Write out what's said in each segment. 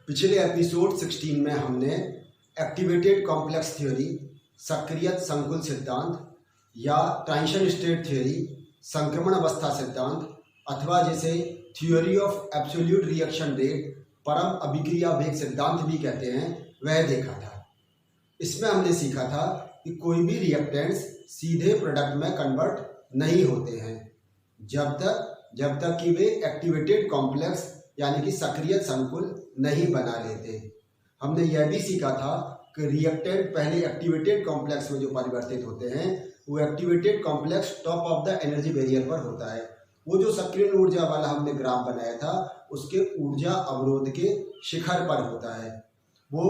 पिछले एपिसोड 16 में हमने एक्टिवेटेड कॉम्प्लेक्स थ्योरी, सक्रियत संकुल सिद्धांत या ट्रांजिशन स्टेट थ्योरी, संक्रमण अवस्था सिद्धांत अथवा जिसे theory of absolute reaction rate, परम अभिक्रिया वेग सिद्धांत भी कहते हैं, वह देखा था। इसमें हमने सीखा था कि कोई भी रिएक्टेंट्स सीधे प्रोडक्ट में कन्वर्ट नहीं होते हैं जब तक कि वे एक्टिवेटेड कॉम्प्लेक्स यानी कि सक्रिय संकुल नहीं बना लेते। हमने यह भी सीखा था कि रिएक्टेंट पहले एक्टिवेटेड कॉम्प्लेक्स में जो परिवर्तित होते हैं वो activated complex top of the energy barrier पर होता है। वो जो सक्रिय ऊर्जा वाला हमने ग्राफ बनाया था उसके ऊर्जा अवरोध के शिखर पर होता है। वो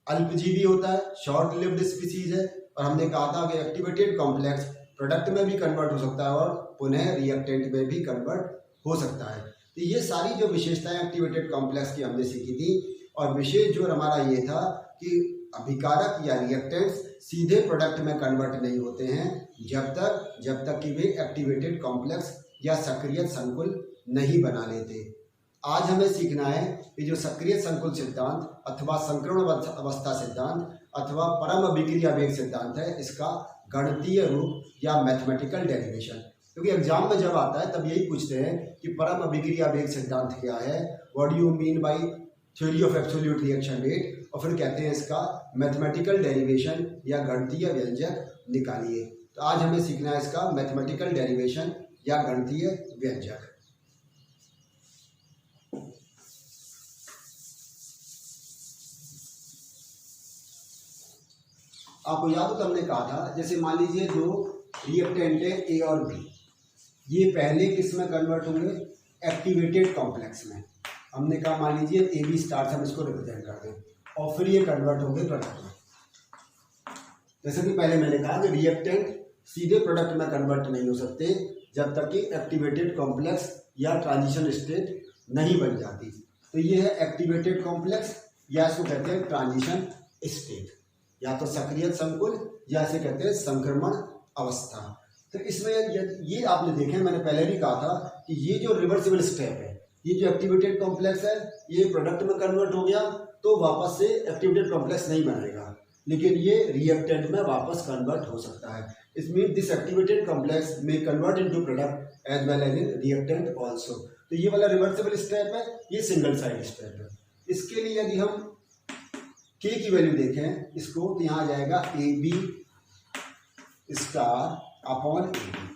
अल्पजीवी होता है, शॉर्ट लिव्ड स्पीसीज है, और हमने कहा था कि एक्टिवेटेड कॉम्प्लेक्स प्रोडक्ट में भी कन्वर्ट हो सकता है और पुनः रिएक्टेंट में भी कन्वर्ट हो सकता है। तो ये सारी जो विशेषताएं एक्टिवेटेड कॉम्प्लेक्स की हमने सीखी थी, और विशेष जो हमारा ये था कि अभिकारक या रिएक्टेंट्स सीधे प्रोडक्ट में कन्वर्ट नहीं होते हैं जब तक कि वे एक्टिवेटेड कॉम्प्लेक्स या सक्रिय संकुल नहीं बना लेते। आज हमें सीखना है कि जो सक्रिय संकुल सिद्धांत अथवा संक्रमण अवस्था सिद्धांत अथवा परम अभिक्रिया वेग सिद्धांत है, इसका गणितीय रूप या मैथमेटिकल डेरिवेशन। क्योंकि एग्जाम में जब आता है तब यही पूछते हैं कि परम अभिक्रिया वेग सिद्धांत क्या है, what do you mean by theory of absolute reaction rate, और फिर कहते हैं इसका मैथमेटिकल डेरिवेशन या गणितीय व्यंजक निकालिए। तो आज हमें सीखना है इसका मैथमेटिकल डेरिवेशन या गणितीय व्यंजक। आपको याद हो तो हमने कहा था, जैसे मान लीजिए दो रिएक्टेंट है ए और बी, ये पहले किस में कन्वर्ट होंगे, एक्टिवेटेड कॉम्प्लेक्स में। हमने कहा मान लीजिए ए बी स्टार से हम इसको रिप्रेजेंट कर दें और फिर ये कन्वर्ट होंगे प्रोडक्ट में। जैसे कि पहले मैंने कहा कि रिएक्टेंट सीधे प्रोडक्ट में कन्वर्ट नहीं हो सकते जब तक कि एक्टिवेटेड कॉम्प्लेक्स या ट्रांजिशन स्टेट नहीं बन जाती। तो ये है एक्टिवेटेड कॉम्प्लेक्स या इसको कहते हैं ट्रांजिशन स्टेट, या तो सक्रिय संकुल या इसे कहते हैं संक्रमण अवस्था। तो इसमें ये आपने देखे, मैंने पहले भी कहा था कि ये जो रिवर्सिबल स्टेप है, ये जो एक्टिवेटेड कॉम्प्लेक्स है ये प्रोडक्ट में कन्वर्ट हो गया तो वापस से एक्टिवेटेड कॉम्प्लेक्स नहीं बनेगा, लेकिन ये रिएक्टेंट में वापस कन्वर्ट हो सकता है। It mean this activated complex में convert into product as well as in reactant also. तो ये वाला रिवर्सिबल स्टेप है, ये सिंगल साइड स्टेप है। इसके लिए यदि हम के की वैल्यू देखें इसको, तो यहाँ आ जाएगा A B star upon A B.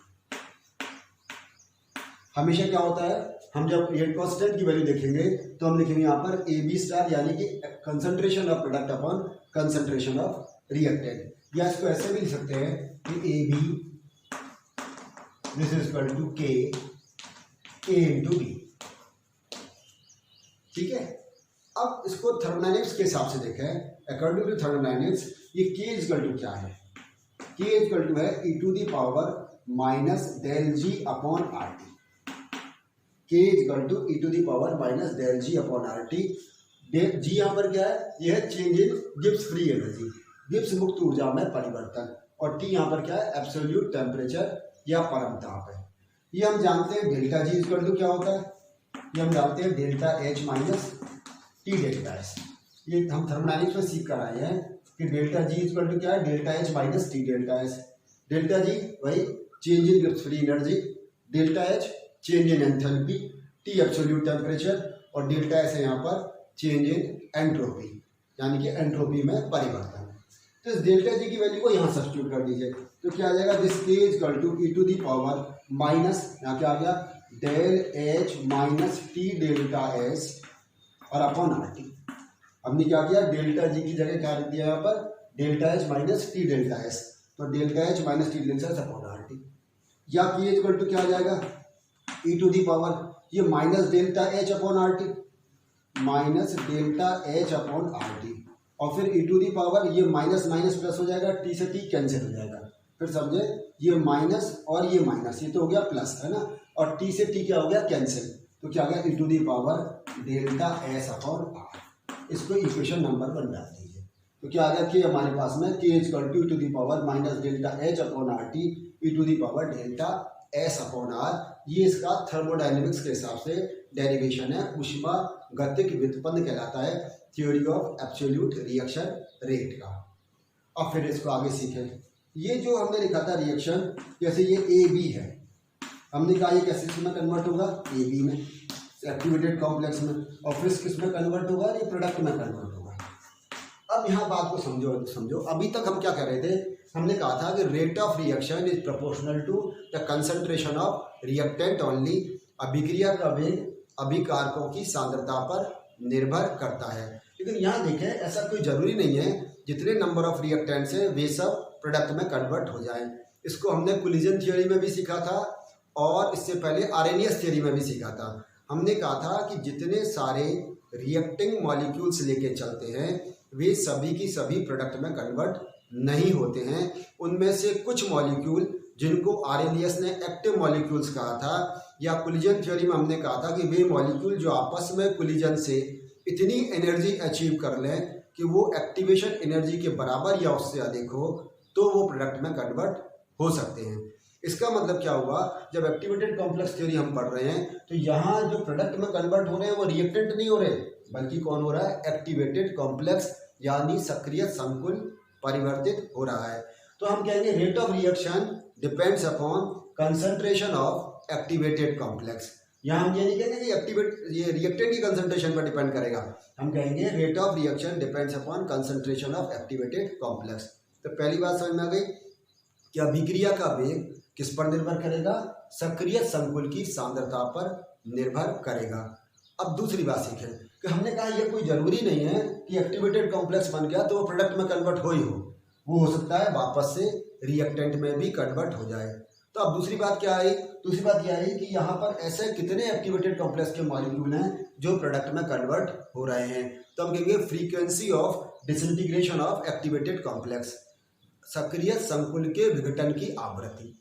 हमेशा क्या होता है, हम जब ये कांस्टेंट की वैल्यू देखेंगे तो हम लिखेंगे यहाँ पर ए बी स्टार यानी कि concentration of product upon concentration of reactant, या इसको ऐसे भी लिख सकते हैं कि A B this is equal to K A into B. ठीक है, अब इसको थर्मोडायनेमिक्स के हिसाब से देखें। अकॉर्डिंग टू थर्मोडायनेमिक्स ये के इक्वल टू क्या है, के इक्वल टू है e to the power minus del G upon R T. K equal to e to the power minus del G upon R T. G यहाँ पर क्या है, यह है change in Gibbs free energy, Gibbs मुक्त ऊर्जा में परिवर्तन, और टी यहाँ पर क्या है, एब्सोल्यूट टेम्परेचर या परम ताप है। ये हम जानते हैं डेल्टा जी इक्वल टू क्या होता है, ये हम जानते हैं delta H minus T delta S. ये हम थर्मोडायनेमिक्स में सीख कर आए हैं कि डेल्टा जी इक्वल टू क्या है, delta H minus T delta S. Delta G वही change in Gibbs free energy, delta H change in enthalpy, T absolute temperature, और डेल्टा एस है यहाँ पर चेंज इन एंट्रोपी यानी कि एंट्रोपी में परिवर्तन। तो इस डेल्टा जी की वैल्यू को यहाँ सब्स्टिट्यूट कर दीजिए, तो क्या आ जाएगा, this K equal to e to the power minus, यहाँ क्या आ गया, del H minus T delta S और अपॉन आर टी। हमने क्या किया, डेल्टा जी की जगह क्या लिख दिया यहाँ पर, delta H minus T delta S, तो delta H minus T delta S upon R T. या के इक्वल टू क्या आ जाएगा, ई टू दी पावर ये minus delta H upon R T, minus delta H upon R T, और फिर e to the power ये minus minus plus हो जाएगा, टी से टी कैंसिल हो जाएगा, फिर समझे ये माइनस और ये माइनस, ये तो हो गया प्लस है ना, और टी से टी क्या हो गया, कैंसिल, तो क्या आ गया, e to the power delta S upon R. इसको इक्वेशन नंबर 1 डाल दीजिए, तो क्या आ गया, कि हमारे पास में K equal to e to the power minus delta H upon R T e to the power delta S upon R. ये इसका थर्मोडायनेमिक्स के हिसाब से डेरिवेशन है, ऊष्मा गतिक व्युत्पन्न कहलाता है theory of absolute reaction rate का। अब फिर इसको आगे सीखें। ये जो हमने लिखा था रिएक्शन, जैसे ये ए बी है, हमने कहा ये किस में कन्वर्ट होगा, ए बी में, एक्टिवेटेड कॉम्प्लेक्स में, और फिर किस में कन्वर्ट होगा, ये प्रोडक्ट में कन्वर्ट होगा। अब यहाँ बात को समझो। अभी तक हम क्या कर रहे थे, हमने कहा था कि rate of reaction is proportional to the concentration of reactant only. अभिक्रिया का वेग अभिकारकों की सांद्रता पर निर्भर करता है। लेकिन यहाँ देखें, ऐसा कोई जरूरी नहीं है जितने नंबर ऑफ रिएक्टेंट्स हैं वे सब प्रोडक्ट में कन्वर्ट हो जाएं। इसको हमने कोलिजन थ्योरी में भी सीखा था और इससे पहले आर्रेनियस थ्योरी में भी सीखा था। हमने कहा था कि जितने सारे रिएक्टिंग मॉलिक्यूल्स लेके चलते हैं वे सभी की सभी प्रोडक्ट में कन्वर्ट नहीं होते हैं। उनमें से कुछ मॉलिक्यूल जिनको आर्रेनियस ने एक्टिव मॉलिक्यूल्स कहा था, या कोलिजन थ्योरी में हमने कहा था कि वे मॉलिक्यूल जो आपस में कोलिजन से इतनी एनर्जी अचीव कर लें कि वो एक्टिवेशन एनर्जी के बराबर या उससे अधिक हो, तो वो प्रोडक्ट में कन्वर्ट हो सकते हैं। इसका मतलब क्या हुआ, जब एक्टिवेटेड कॉम्प्लेक्स थ्योरी हम पढ़ रहे हैं तो यहाँ जो प्रोडक्ट में कन्वर्ट हो रहे हैं वो रिएक्टेंट नहीं हो रहे, बल्कि कौन हो रहा है, एक्टिवेटेड कॉम्प्लेक्स, यानी सक्रिय संकुल परिवर्तित हो रहा है। तो हम कहेंगे rate of reaction depends upon concentration of activated complex. यहाँ हम ये नहीं कहेंगे कि ये रिएक्टेंट की कंसंट्रेशन पर डिपेंड करेगा, हम कहेंगे rate of reaction depends upon concentration of activated complex. तो पहली बात समझ में आ गई कि अभिक्रिया का वेग किस पर निर्भर करेगा, सक्रिय संकुल की सांद्रता पर निर्भर करेगा। अब दूसरी बात सीखें कि हमने कहा यह कोई जरूरी नहीं है कि एक्टिवेटेड कॉम्प्लेक्स बन गया तो वो प्रोडक्ट में कन्वर्ट हो ही हो सकता है वापस से रिएक्टेंट में भी कन्वर्ट हो जाए। तो अब दूसरी बात क्या आई, दूसरी बात यह आई कि यहाँ पर ऐसे कितने एक्टिवेटेड कॉम्प्लेक्स के मॉलिक्यूल हैं जो प्रोडक्ट में कन्वर्ट हो रहे हैं। तो हम कहेंगे frequency of disintegration of activated complex, सक्रिय संकुल के विघटन की आवृत्ति।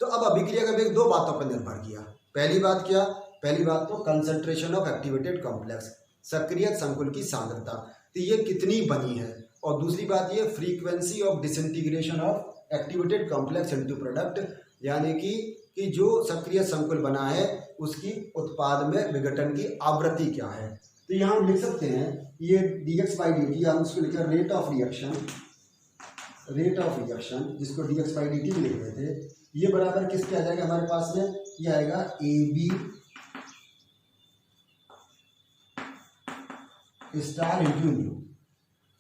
तो अब अभिक्रिया का वेग दो बातों पर निर्भर किया। पहली बात क्या, पहली बात तो कंसंट्रेशन ऑफ एक्टिवेटेड कॉम्प्लेक्स, सक्रिय संकुल की सांद्रता, तो ये कितनी बनी है, और दूसरी बात ये frequency of disintegration of activated complex into product, यानी कि जो सक्रिय संकुल बना है उसकी उत्पाद में विघटन की आवृत्ति क्या है। तो यहाँ हम लिख सकते हैं ये dx/dt, हम इसको लिखा रेट ऑफ रिएक्शन, जिसको dx/dt लिख रहे थे, ये बराबर किसके आ जाएगा हमारे पास में, ये आएगा AB स्टार इंटू न्यू।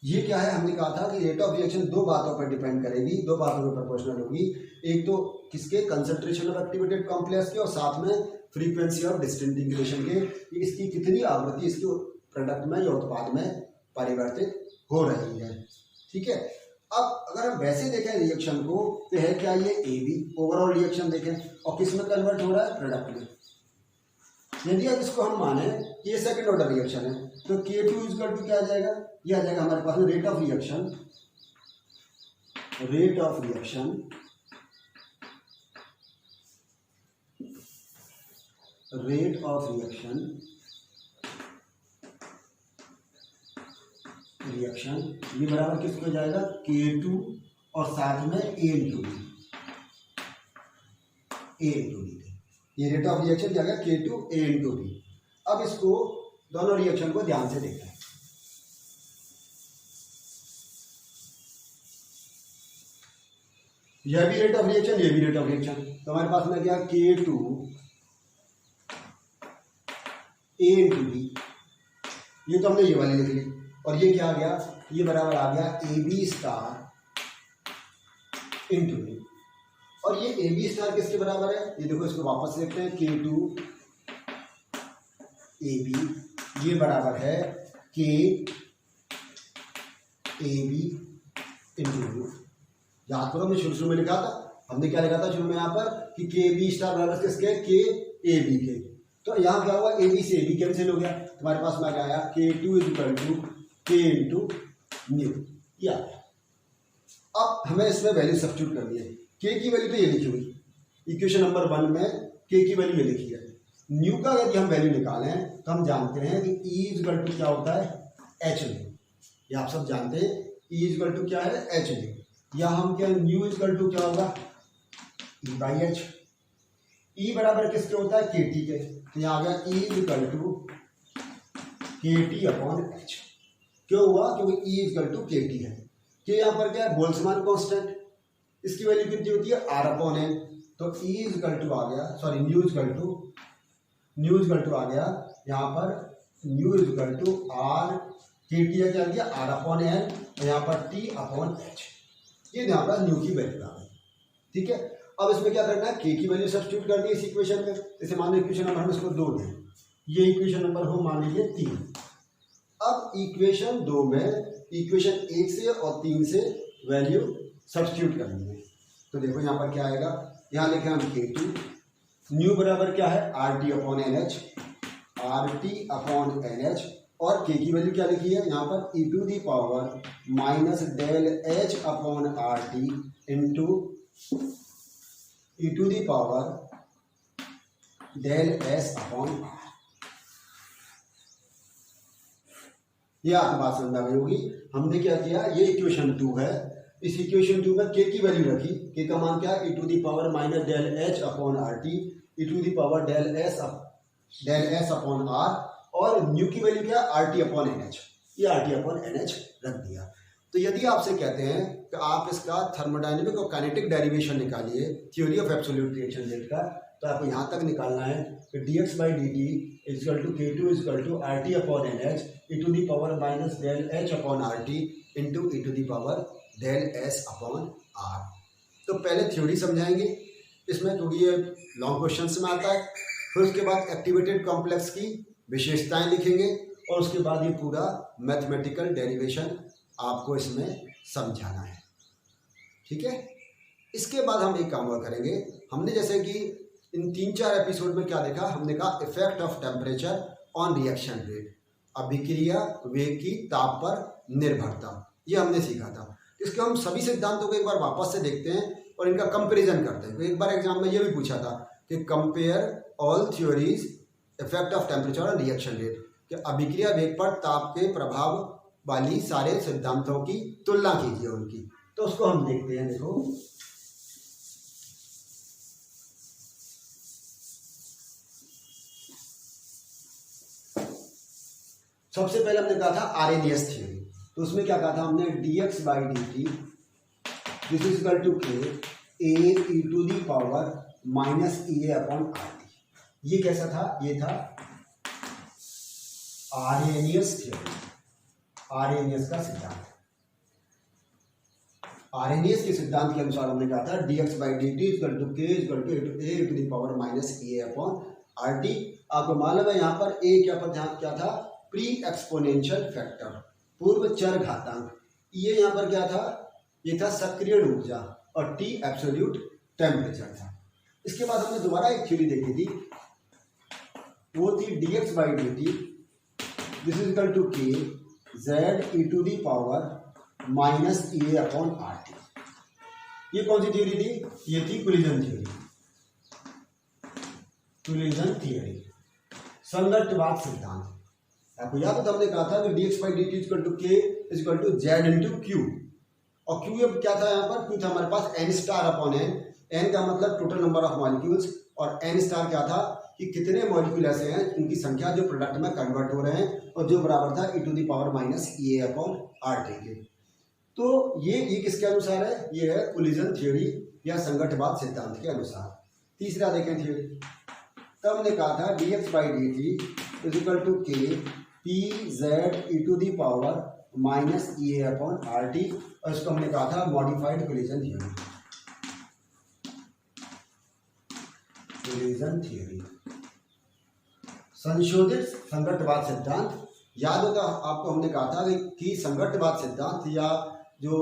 ये क्या है, हमने कहा था कि रेट ऑफ रिएक्शन दो बातों पर डिपेंड करेगी, दो बातों पर प्रोपोर्शनल होगी। एक तो किसके, कंसंट्रेशन ऑफ एक्टिवेटेड कॉम्प्लेक्स के, और साथ में फ्रीक्वेंसी ऑफ डिसइंटीग्रेशन के, इसकी कितनी आवृत्ति इसके प्रोडक्ट में या उत्पाद में परिवर्तित हो रही है। ठीक है, अब अगर हम वैसे देखें रिएक्शन को तो है क्या, ये AB ओवरऑल रिएक्शन देखें, और किस में कन्वर्ट हो रहा है, प्रोडक्ट में। यदि अब इसको हम माने कि ये सेकंड ऑर्डर रिएक्शन है तो K2 इक्वल टू क्या आ जाएगा, ये आ जाएगा हमारे पास में रेट ऑफ रिएक्शन ये बराबर किसको जाएगा, K2 और साथ में A इंटू डी। ये रेट ऑफ रिएक्शन क्या गया, K2 A इंटू डी। अब इसको दोनों रिएक्शन को ध्यान से देखें। यह भी रेट ऑफ रिएक्शन, ये भी रेट ऑफ रिएक्शन, तो हमारे पास में क्या, K2 A इंटू डी, ये तो हमने ये वाली लिख ली, और ये क्या आ गया, ये बराबर आ गया AB स्टार इंटू डी। और ये AB स्टार किसके बराबर है, ये देखो इसको वापस लिखते हैं, K2 AB, ये बराबर है K AB इंटू डी। याद करो, मैं शुरू में लिखा था, हमने क्या लिखा था शुरू में यहाँ पर कि KB स्टार बराबर किसके, K AB के। तो यहाँ क्या हुआ, AB से AB कैंसिल हो गया, तुम्हारे पास में क्या आया, K2 equal to K into nu. अब हमें इसमें वैल्यू सब्स्टिट्यूट करनी है। K की वैल्यू तो ये लिखी हुई, इक्वेशन नंबर 1 में K की वैल्यू ये लिखी है। न्यू का यदि हम वैल्यू निकालें तो हम जानते हैं कि E इक्वल टू क्या होता है, H न्यू। ये आप सब जानते हैं, E इक्वल टू क्या है, H न्यू, या हम क्या, न्यू इक्वल टू क्या होगा, E/H। E बराबर किसके होता है, KT के, तो यहाँ आ गया E इक्वल टू KT/h। क्यों हुआ? क्योंकि E इक्वल टू KT है। के यहाँ पर क्या है? बोल्ट्जमान कांस्टेंट, इसकी वैल्यू कितनी होती है? R/n। तो E इक्वल टू आ गया, सॉरी न्यू इक्वल टू आ गया यहाँ पर, nu equal to R KT है, क्या दिया? R/n, और यहाँ पर T/h। ये यहाँ पर न्यू की वैल्यू आ गई। ठीक है, अब इसमें क्या करना है? के की वैल्यू सब्स्टिट्यूट कर दी इस इक्वेशन में। जैसे मान लो इक्वेशन नंबर हम इसको 2 दें, ये इक्वेशन नंबर हो मान लीजिए 3। अब इक्वेशन 2 में इक्वेशन 1 से और 3 से वैल्यू सब्स्टिट्यूट करनी है। तो देखो यहाँ पर क्या आएगा, यहाँ लिखे हम K2, न्यू बराबर क्या है? RT/NH, RT/NH, और के की वैल्यू क्या लिखी है यहाँ पर? e to the power minus del H/RT into e to the power del S/R। ये आपको बात समझ आ गई होगी। हमने क्या किया, ये इक्वेशन 2 है, इस इक्वेशन 2 में के की वैल्यू रखी। के का मान क्या है? e to the power minus del H/RT e to the power del S/R, और न्यू की वैल्यू क्या? RT/NH। ये RT/NH रख दिया। तो यदि आपसे कहते हैं कि आप इसका थर्मोडायनेमिक और काइनेटिक डेरिवेशन निकालिए theory of absolute reaction rate का, तो आपको यहाँ तक निकालना है कि dx/dt equal to K2 equal to RT/NH e to the power minus del H/RT into e to the power del S/R। तो पहले थ्योरी समझाएंगे इसमें, क्योंकि ये लॉन्ग क्वेश्चन में आता है। फिर उसके बाद एक्टिवेटेड कॉम्प्लेक्स की विशेषताएं लिखेंगे, और उसके बाद ये पूरा मैथमेटिकल डेरिवेशन आपको इसमें समझाना है। ठीक है, इसके बाद हम एक काम और करेंगे। हमने जैसे कि इन 3-4 एपिसोड में क्या देखा, हमने कहा effect of temperature on reaction rate, अभिक्रिया वेग की ताप पर निर्भरता, ये हमने सीखा था। इसके हम सभी सिद्धांतों को एक बार वापस से देखते हैं और इनका कंपेरिजन करते हैं। एक बार एग्जाम में ये भी पूछा था कि compare all theories effect of temperature on reaction rate, कि अभिक्रिया वेग पर ताप के प्रभाव वाली सारे सिद्धांतों की तुलना कीजिए उनकी। तो उसको हम देखते हैं। देखो, सबसे पहले हमने कहा था आरेनियस थ्योरी। तो उसमें क्या कहा था हमने? dx/dt this is equal to k a e to the power minus EA/RT। ये कैसा था? ये था आरेनियस थ्योरी, आरेनियस का सिद्धांत। आरेनियस के सिद्धांत के अनुसार हमने कहा था dx/dt equal to k equal to a to the power minus EA/RT। आपको मालूम है यहाँ पर a क्या था? प्री एक्सपोनेंशियल फैक्टर, पूर्व चर घातांक। ये यहाँ पर क्या था? ये था सक्रिय ऊर्जा, और T एब्सोल्यूट टेम्परेचर था। इसके बाद हमने दोबारा एक थ्योरी देखी थी, वो थी dx/dt this is equal to k z e to the power minus EA/RT। ये कौन सी थ्योरी थी? ये थी कोलिजन थ्योरी, कोलिजन थ्योरी, संगतवाद सिद्धांत। आपको याद है तो हमने कहा था कि dx/dt equal to k equal to z into q, और q अब क्या था यहाँ पर? q था हमारे पास n*/n, n का मतलब टोटल नंबर ऑफ मॉलिक्यूल्स, और n* क्या था कि कितने मॉलिक्यूल ऐसे हैं उनकी संख्या जो प्रोडक्ट में कन्वर्ट हो रहे हैं, और जो बराबर था e to the power minus EA/RT के। तो ये किसके अनुसार है? ये है कोलिजन थ्योरी या संगतवाद सिद्धांत के अनुसार। तीसरा देखें थ्योरी, तब हमने कहा था dx/dt is equal to k pz e to the power minus EA/RT, और इसको हमने कहा था modified collision theory, collision theory, संशोधित संगतवाद सिद्धांत। याद होगा आपको, हमने कहा था कि संगतवाद सिद्धांत या जो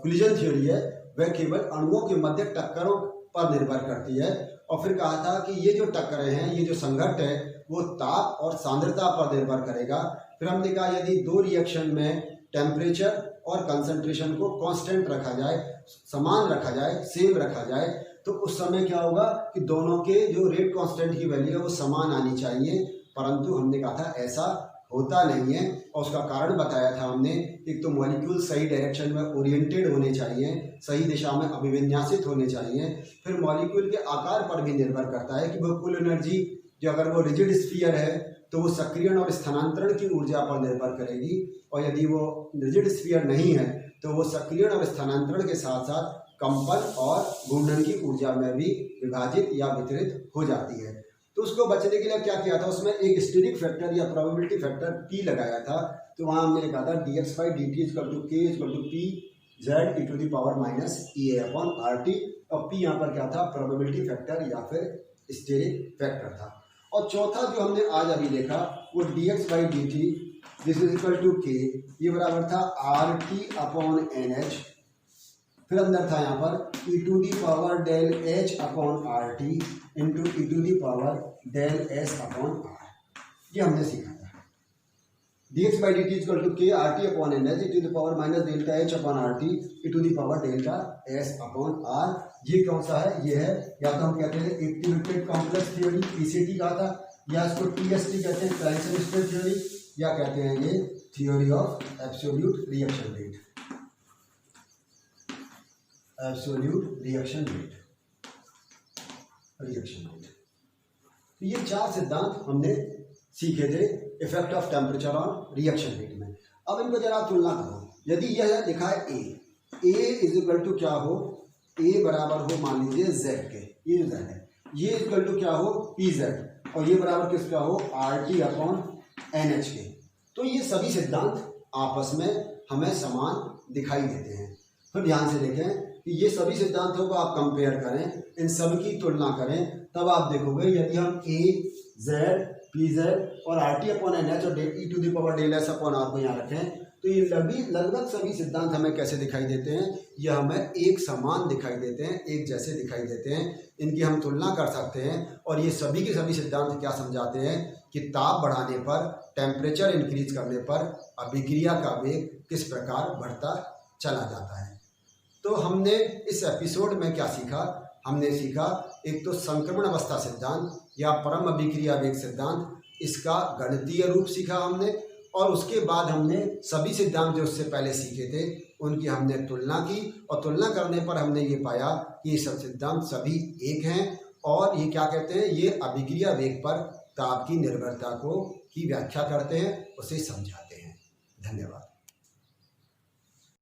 कोलिजन थ्योरी है वह केवल अणुओं के मध्य टक्करों पर निर्भर करती है, और फिर कहा था कि ये जो टक्करें हैं, ये जो संघट है, वो ताप और सांद्रता पर निर्भर करेगा। फिर हमने कहा यदि दो रिएक्शन में टेम्परेचर और कंसंट्रेशन को कांस्टेंट रखा जाए, समान रखा जाए, सेम रखा जाए, तो उस समय क्या होगा कि दोनों के जो रेट कांस्टेंट की वैल्यू है वो समान आनी चाहिए। परंतु हमने कहा था ऐसा होता नहीं है, और उसका कारण बताया था हमने। एक तो मॉलिक्यूल सही डायरेक्शन में ओरिएंटेड होने चाहिए, सही दिशा में अभिविन्यासित होने चाहिए। फिर मॉलिक्यूल के आकार पर भी निर्भर करता है कि वो कुल एनर्जी, जो अगर वो रिजिड स्फीयर है तो वो सक्रियण और स्थानांतरण की ऊर्जा पर निर्भर करेगी, और यदि वो रिजिड स्फीयर नहीं है तो वो सक्रियण और स्थानांतरण के साथ साथ कंपन और घूर्णन की ऊर्जा में भी विभाजित या वितरित हो जाती है। तो उसको बचने के लिए क्या किया था, उसमें एक स्टेटिक फैक्टर या प्रोबेबिलिटी फैक्टर P लगाया था। तो वहाँ हमने लिखा था dx/dt = k = p z e to the power minus EA/RT, और P यहाँ पर क्या था, प्रोबेबिलिटी फैक्टर या फिर स्टेटिक फैक्टर था। और चौथा जो हमने आज अभी देखा वो dx/dt = k, ये बराबर था RT/NH, फिर अंदर था यहाँ पर e to the power del H/RT into e to the power del S/R, ये हमने सीखा था। dx/dt = k RT/NH e to the power minus delta H/RT e to the power delta S/R। ये कौन सा है, ये है, या तो हम कहते हैं एक्टिवेटेड कॉम्प्लेक्स थ्योरी, ECT कहा था, या इसको TST कहते हैं, ट्रांजिशन स्टेट थ्योरी, या कहते हैं ये theory of absolute reaction rate, absolute reaction rate. तो ये चार सिद्धांत हमने सीखे थे effect of temperature on reaction rate में। अब इनको जरा तुलना करो। यदि यह लिखा है A क्या हो, A बराबर हो मान लीजिए Z के, ये जो Z है, ये क्या हो PZ, और ये बराबर किसका हो RT/NH के। तो ये सभी सिद्धांत आपस में हमें समान दिखाई देते हैं। फिर ध्यान से देखें कि ये सभी सिद्धांतों को आप कंपेयर करें, इन सब की तुलना करें, तब आप देखोगे यदि हम A, Z, PZ और RT/NH और e to the power del S/R को यहाँ रखें, तो ये लगभग सभी सिद्धांत हमें कैसे दिखाई देते हैं, ये हमें एक समान दिखाई देते हैं, एक जैसे दिखाई देते हैं। इनकी हम तुलना कर सकते हैं, और ये सभी के सभी सिद्धांत क्या समझाते हैं कि ताप बढ़ाने पर, टेम्परेचर इंक्रीज करने पर अभिक्रिया का वेग किस प्रकार बढ़ता चला जाता है। तो हमने इस एपिसोड में क्या सीखा, हमने सीखा एक तो संक्रमण अवस्था सिद्धांत या परम अभिक्रिया वेग सिद्धांत, इसका गणितीय रूप सीखा हमने, और उसके बाद हमने सभी सिद्धांत जो उससे पहले सीखे थे उनकी हमने तुलना की, और तुलना करने पर हमने ये पाया कि ये सब सिद्धांत सभी एक हैं, और ये क्या कहते हैं, ये अभिक्रिया वेग पर ताप की निर्भरता की व्याख्या करते हैं, उसे समझाते हैं। धन्यवाद।